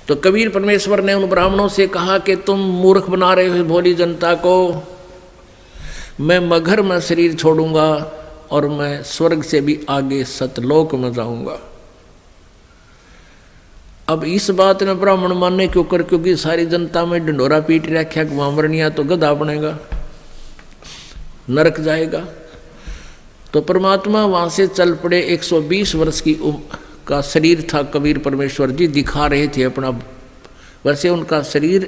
तो कबीर परमेश्वर ने उन ब्राह्मणों से कहा कि तुम मूर्ख बना रहे हो भोली जनता को, मैं मगर में शरीर छोड़ूंगा और मैं स्वर्ग से भी आगे सतलोक में जाऊंगा। अब इस बात ने ब्राह्मण मानने क्यों कर, क्योंकि सारी जनता में ढंडोरा पीट रखा कि वामरनिया तो गधा बनेगा, नरक जाएगा। तो परमात्मा वहां से चल पड़े। 120 वर्ष की का शरीर था कबीर परमेश्वर जी दिखा रहे थे अपना। वैसे उनका शरीर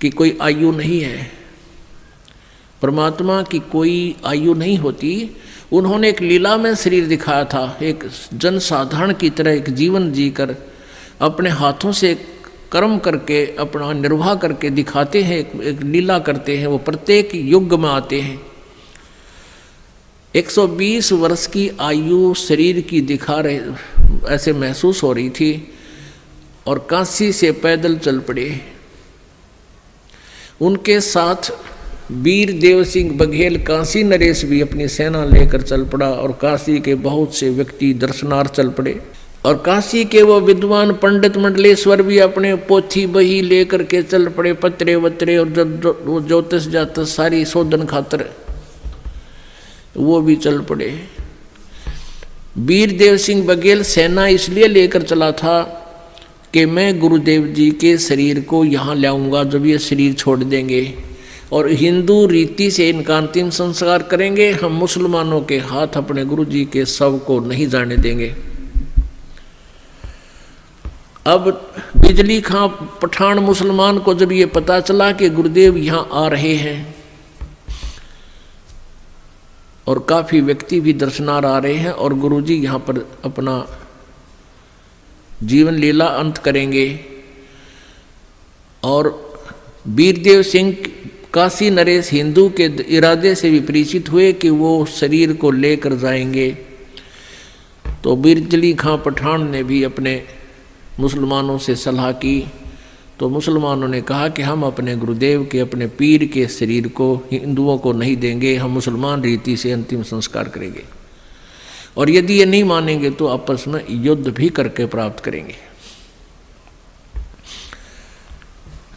की कोई आयु नहीं है, परमात्मा की कोई आयु नहीं होती। उन्होंने एक लीला में शरीर दिखाया था, एक जनसाधारण की तरह एक जीवन जीकर अपने हाथों से कर्म करके अपना निर्वाह करके दिखाते हैं, एक लीला करते हैं। वो प्रत्येक युग में आते हैं। 120 वर्ष की आयु शरीर की दिखा रहे, ऐसे महसूस हो रही थी। और काशी से पैदल चल पड़े। उनके साथ वीर देव सिंह बघेल काशी नरेश भी अपनी सेना लेकर चल पड़ा। और काशी के बहुत से व्यक्ति दर्शनार्थ चल पड़े। और काशी के वो विद्वान पंडित मंडलेश्वर भी अपने पोथी बही लेकर के चल पड़े, पत्रे वत्रे और ज्योतिष जातस सारी शोधन खातर वो भी चल पड़े। वीर देव सिंह बघेल सेना इसलिए लेकर चला था कि मैं गुरुदेव जी के शरीर को यहाँ लाऊंगा जब ये शरीर छोड़ देंगे, और हिंदू रीति से इनका अंतिम संस्कार करेंगे। हम मुसलमानों के हाथ अपने गुरु जी के शव को नहीं जाने देंगे। अब बिजली खां पठान मुसलमान को जब ये पता चला कि गुरुदेव यहाँ आ रहे हैं और काफी व्यक्ति भी दर्शनार्थ आ रहे हैं और गुरुजी यहाँ पर अपना जीवन लीला अंत करेंगे, और वीरदेव सिंह काशी नरेश हिंदू के इरादे से भी परिचित हुए कि वो शरीर को लेकर जाएंगे। तो बिजली खां पठान ने भी अपने मुसलमानों से सलाह की। तो मुसलमानों ने कहा कि हम अपने गुरुदेव के, अपने पीर के शरीर को हिंदुओं को नहीं देंगे, हम मुसलमान रीति से अंतिम संस्कार करेंगे, और यदि ये नहीं मानेंगे तो आपस में युद्ध भी करके प्राप्त करेंगे।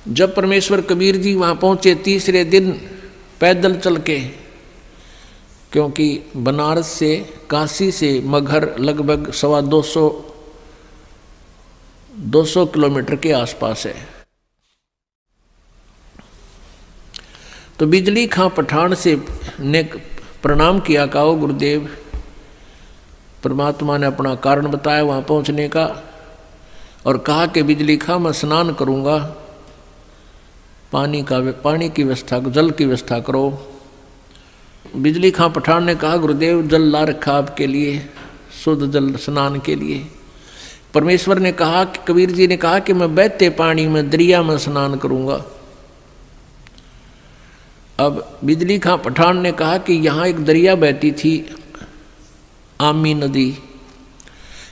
जब परमेश्वर कबीर जी वहाँ पहुँचे तीसरे दिन पैदल चल के, क्योंकि बनारस से काशी से मगहर लगभग 200 किलोमीटर के आसपास है। तो बिजली खां पठान से ने प्रणाम किया, कहो गुरुदेव। परमात्मा ने अपना कारण बताया वहाँ पहुँचने का और कहा कि बिजली खां मैं स्नान करूँगा, पानी की व्यवस्था, जल की व्यवस्था करो। बिजली खां पठान ने कहा गुरुदेव जल ला रखा आपके लिए, शुद्ध जल स्नान के लिए। परमेश्वर ने कहा कि कबीर जी ने कहा कि मैं बहते पानी में दरिया में स्नान करूँगा। अब बिजली खां पठान ने कहा कि यहाँ एक दरिया बहती थी, आमी नदी,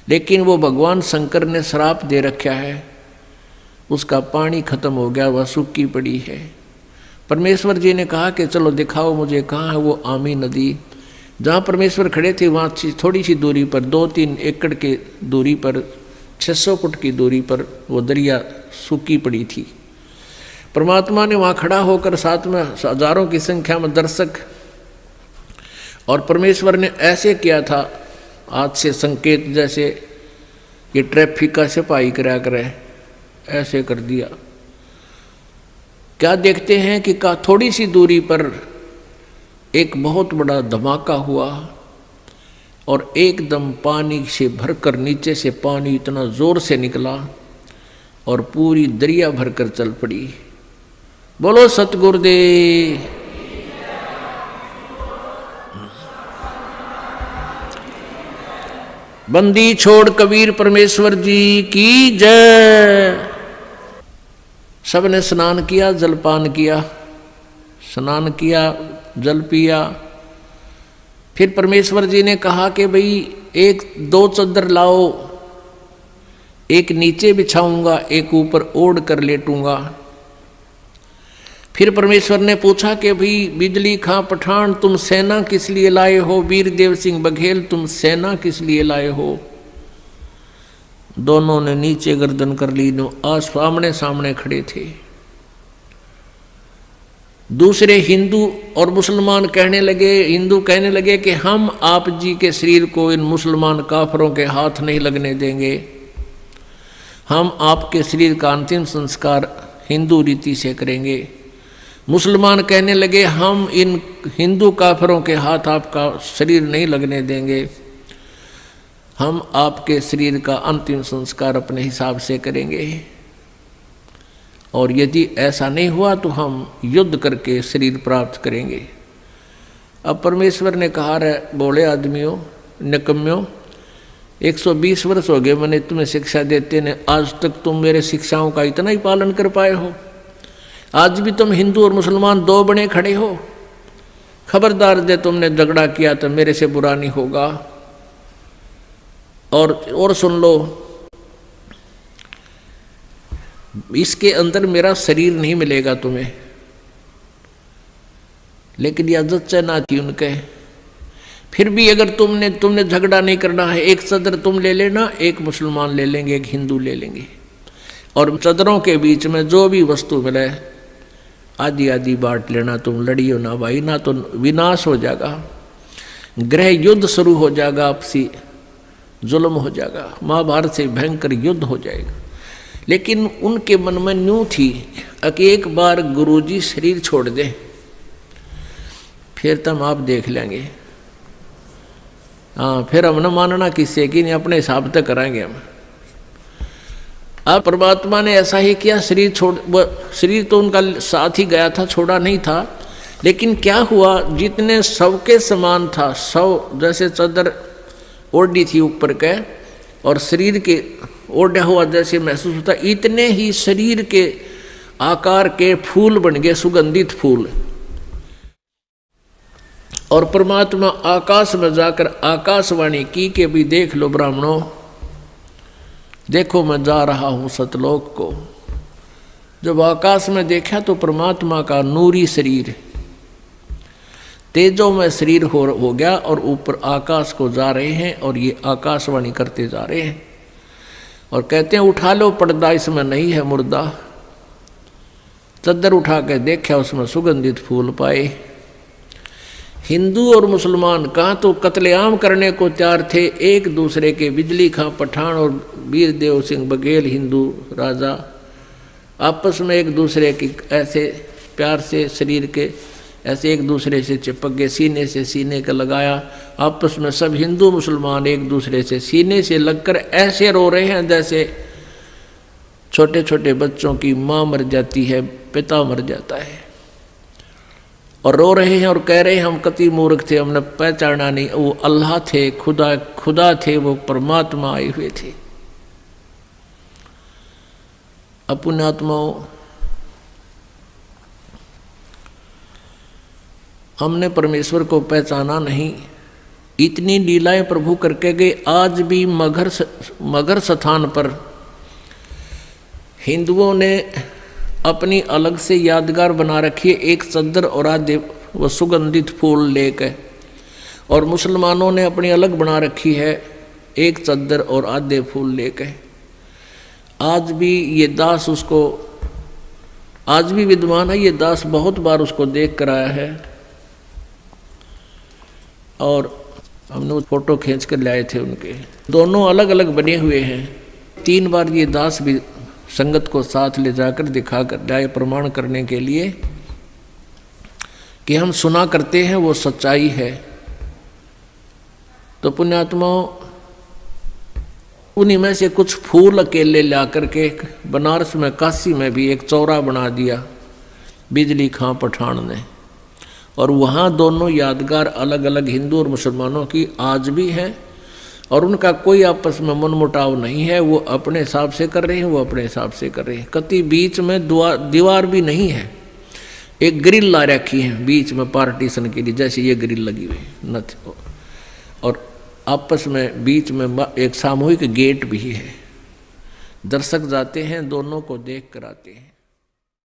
लेकिन वो भगवान शंकर ने श्राप दे रखा है, उसका पानी खत्म हो गया, वह सूखी पड़ी है। परमेश्वर जी ने कहा कि चलो दिखाओ मुझे कहाँ है वो आमी नदी। जहाँ परमेश्वर खड़े थे वहाँ थोड़ी सी दूरी पर, 2-3 एकड़ के दूरी पर, 600 फुट की दूरी पर वो दरिया सूखी पड़ी थी। परमात्मा ने वहाँ खड़ा होकर साथ में हजारों की संख्या में दर्शक, और परमेश्वर ने ऐसे किया था हाथ से संकेत, जैसे ये ट्रैफिक का सिपाही करा करे, ऐसे कर दिया। क्या देखते हैं कि थोड़ी सी दूरी पर एक बहुत बड़ा धमाका हुआ और एकदम पानी से भरकर नीचे से पानी इतना जोर से निकला और पूरी दरिया भरकर चल पड़ी। बोलो सतगुरुदेव। बंदी छोड़ कबीर परमेश्वर जी की जय। सबने स्नान किया, जलपान किया, स्नान किया, जल पिया। फिर परमेश्वर जी ने कहा कि भाई 1-2 चद्दर लाओ, एक नीचे बिछाऊंगा, एक ऊपर ओढ़ कर लेटूंगा। फिर परमेश्वर ने पूछा कि भाई बिजली खां पठान तुम सेना किस लिए लाए हो, वीर देव सिंह बघेल तुम सेना किस लिए लाए हो। दोनों ने नीचे गर्दन कर ली, आमने सामने खड़े थे। दूसरे हिंदू और मुसलमान कहने लगे, हिंदू कहने लगे कि हम आप जी के शरीर को इन मुसलमान काफरों के हाथ नहीं लगने देंगे, हम आपके शरीर का अंतिम संस्कार हिंदू रीति से करेंगे। मुसलमान कहने लगे हम इन हिंदू काफरों के हाथ आपका शरीर नहीं लगने देंगे, हम आपके शरीर का अंतिम संस्कार अपने हिसाब से करेंगे, और यदि ऐसा नहीं हुआ तो हम युद्ध करके शरीर प्राप्त करेंगे। अब परमेश्वर ने कहा, रे बोले आदमियों, निकम्यों, 120 वर्ष हो गए मैंने तुम्हें शिक्षा देते ने, आज तक तुम मेरे शिक्षाओं का इतना ही पालन कर पाए हो? आज भी तुम हिंदू और मुसलमान दो बने खड़े हो। खबरदार दे, तुमने झगड़ा किया तो मेरे से बुरा नहीं होगा। और सुन लो, इसके अंदर मेरा शरीर नहीं मिलेगा तुम्हें। लेकिन यह जच्चा ना थी उनके। फिर भी अगर तुमने झगड़ा नहीं करना है, एक चदर तुम ले लेना, एक मुसलमान ले लेंगे, एक हिंदू ले लेंगे, और चदरों के बीच में जो भी वस्तु मिले आधी आधी बांट लेना। तुम लड़ियो ना भाई, ना तो विनाश हो जाएगा, गृह युद्ध शुरू हो जाएगा, आपसी जुल्म हो जाएगा, महाभारत से भयंकर युद्ध हो जाएगा। लेकिन उनके मन में न्यू थी कि एक बार गुरुजी शरीर छोड़ दे, फिर तुम आप देख लेंगे। हाँ, फिर हम न मानना किससे कि नहीं, अपने हिसाब तक कराएंगे हम। अब परमात्मा ने ऐसा ही किया, शरीर तो उनका साथ ही गया था, छोड़ा नहीं था। लेकिन क्या हुआ, जितने सबके समान था, सब जैसे चादर ओढ़ी थी ऊपर के और शरीर के ओढ़ा हुआ जैसे महसूस होता, इतने ही शरीर के आकार के फूल बन गए, सुगंधित फूल। और परमात्मा आकाश में जाकर आकाशवाणी की कि भी देख लो ब्राह्मणों, देखो मैं जा रहा हूं सतलोक को। जब आकाश में देखा तो परमात्मा का नूरी शरीर तेजों में शरीर हो गया और ऊपर आकाश को जा रहे हैं, और ये आकाशवाणी करते जा रहे हैं और कहते हैं उठा लो पर्दा, इसमें नहीं है मुर्दा। चद्दर उठा के देखा, उसमें सुगंधित फूल पाए। हिंदू और मुसलमान कहाँ तो कत्लेआम करने को तैयार थे, एक दूसरे के बिजली खां पठान और वीर देव सिंह बघेल हिंदू राजा आपस में एक दूसरे की ऐसे प्यार से शरीर के ऐसे एक दूसरे से चिपक गए, सीने से सीने का लगाया। आपस में सब हिंदू मुसलमान एक दूसरे से सीने से लगकर ऐसे रो रहे हैं जैसे छोटे छोटे बच्चों की माँ मर जाती है, पिता मर जाता है, और रो रहे हैं और कह रहे हैं हम कति मूर्ख थे, हमने पहचाना नहीं, वो अल्लाह थे, खुदा थे, वो परमात्मा आए हुए थे। अपने आत्माओं, हमने परमेश्वर को पहचाना नहीं, इतनी लीलाएं प्रभु करके गए। आज भी मगर स्थान पर हिंदुओं ने अपनी अलग से यादगार बना रखी है, एक चद्दर और आधे वो सुगंधित फूल लेकर, और मुसलमानों ने अपनी अलग बना रखी है, एक चद्दर और आधे फूल लेकर। आज भी ये दास उसको, आज भी विद्वान है ये दास, बहुत बार उसको देख कर आया है, और हमने वो फोटो खींच कर लाए थे उनके। दोनों अलग अलग बने हुए हैं। 3 बार ये दास भी संगत को साथ ले जाकर दिखा कर लाए, प्रमाण करने के लिए कि हम सुना करते हैं वो सच्चाई है। तो पुण्यात्माओं, उन्हीं में से कुछ फूल अकेले ला करके बनारस में, काशी में भी एक चौरा बना दिया बिजली खां पठान ने, और वहाँ दोनों यादगार अलग अलग हिंदू और मुसलमानों की आज भी हैं, और उनका कोई आपस में मनमुटाव नहीं है। वो अपने हिसाब से कर रहे हैं, वो अपने हिसाब से कर रहे हैं। कति बीच में दीवार भी नहीं है, एक ग्रिल ला रखी है बीच में पार्टीशन के लिए, जैसे ये ग्रिल लगी हुई न, और आपस में बीच में एक सामूहिक गेट भी है। दर्शक जाते हैं, दोनों को देख कर आते हैं।